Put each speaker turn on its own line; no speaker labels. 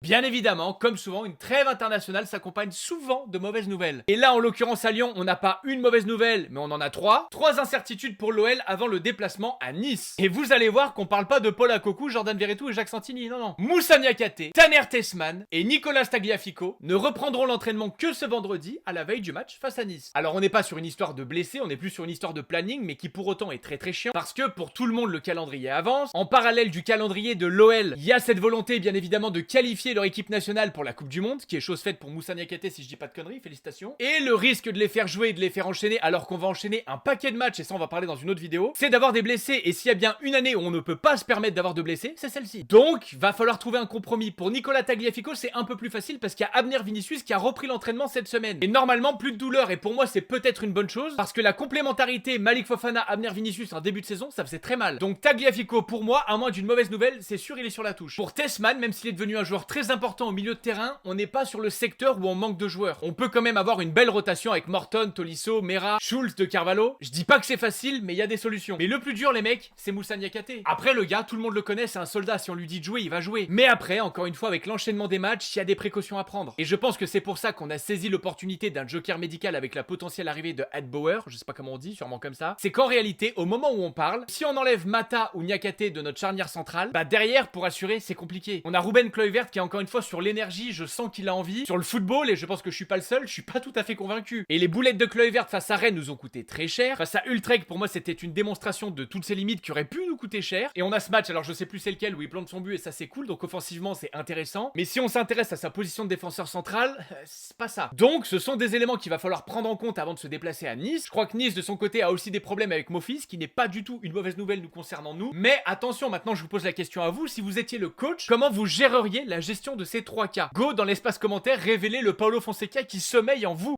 Bien évidemment, comme souvent, une trêve internationale s'accompagne souvent de mauvaises nouvelles. Et là, en l'occurrence à Lyon, on n'a pas une mauvaise nouvelle, mais on en a trois. Trois incertitudes pour l'OL avant le déplacement à Nice. Et vous allez voir qu'on parle pas de Paul Akokou, Jordan Verretou et Jacques Santini, non. Moussa Niakhaté, Taner Tessman et Nicolas Tagliafico ne reprendront l'entraînement que ce vendredi à la veille du match face à Nice. Alors on n'est pas sur une histoire de blessés, on est plus sur une histoire de planning, mais qui pour autant est très chiant, parce que pour tout le monde le calendrier avance. En parallèle du calendrier de l'OL, il y a cette volonté bien évidemment de qualifier leur équipe nationale pour la Coupe du Monde, qui est chose faite pour Moussa Niakhaté si je dis pas de conneries, félicitations. Et le risque de les faire jouer et de les faire enchaîner alors qu'on va enchaîner un paquet de matchs, et ça on va parler dans une autre vidéo, c'est d'avoir des blessés, et s'il y a bien une année où on ne peut pas se permettre d'avoir de blessés, c'est celle-ci. Donc, va falloir trouver un compromis. Pour Nicolas Tagliafico, c'est un peu plus facile parce qu'il y a Abner Vinicius qui a repris l'entraînement cette semaine. Et normalement, plus de douleur, et pour moi c'est peut-être une bonne chose, parce que la complémentarité Malik Fofana, Abner Vinicius en début de saison, ça faisait très mal. Donc Tagliafico, pour moi, à moins d'une mauvaise nouvelle, c'est sûr il est sur la touche. Pour Tessman, même s'il est devenu un joueur très important au milieu de terrain, on n'est pas sur le secteur où on manque de joueurs. On peut quand même avoir une belle rotation avec Morton, Tolisso, Mera, Schultz, de Carvalho. Je dis pas que c'est facile, mais il y a des solutions. Mais le plus dur, les mecs, c'est Moussa Niakhaté. Après, le gars, tout le monde le connaît, c'est un soldat. Si on lui dit de jouer, il va jouer. Mais après, encore une fois, avec l'enchaînement des matchs, il y a des précautions à prendre. Et je pense que c'est pour ça qu'on a saisi l'opportunité d'un joker médical avec la potentielle arrivée de Hadbauer, je sais pas comment on dit, sûrement comme ça. C'est qu'en réalité, au moment où on parle, si on enlève Mata ou Niakhaté de notre charnière centrale, bah derrière, pour assurer, c'est compliqué. On a Ruben Kluivert qui est encore une fois sur l'énergie, je sens qu'il a envie. Sur le football, et je pense que je suis pas le seul, je suis pas tout à fait convaincu. Et les boulettes de Kluivert face à Rennes nous ont coûté très cher. Face à Utrecht, pour moi, c'était une démonstration de toutes ses limites qui auraient pu nous coûter cher. Et on a ce match, alors je sais plus c'est lequel, où il plante son but et ça c'est cool, donc offensivement c'est intéressant. Mais si on s'intéresse à sa position de défenseur central, c'est pas ça. Donc ce sont des éléments qu'il va falloir prendre en compte avant de se déplacer à Nice. Je crois que Nice de son côté a aussi des problèmes avec Mofis, qui n'est pas du tout une mauvaise nouvelle nous concernant nous. Mais attention, maintenant je vous pose la question à vous, si vous étiez le coach, comment vous géreriez la gestion de ces trois cas? Go dans l'espace commentaire, révélez le Paulo Fonseca qui sommeille en vous.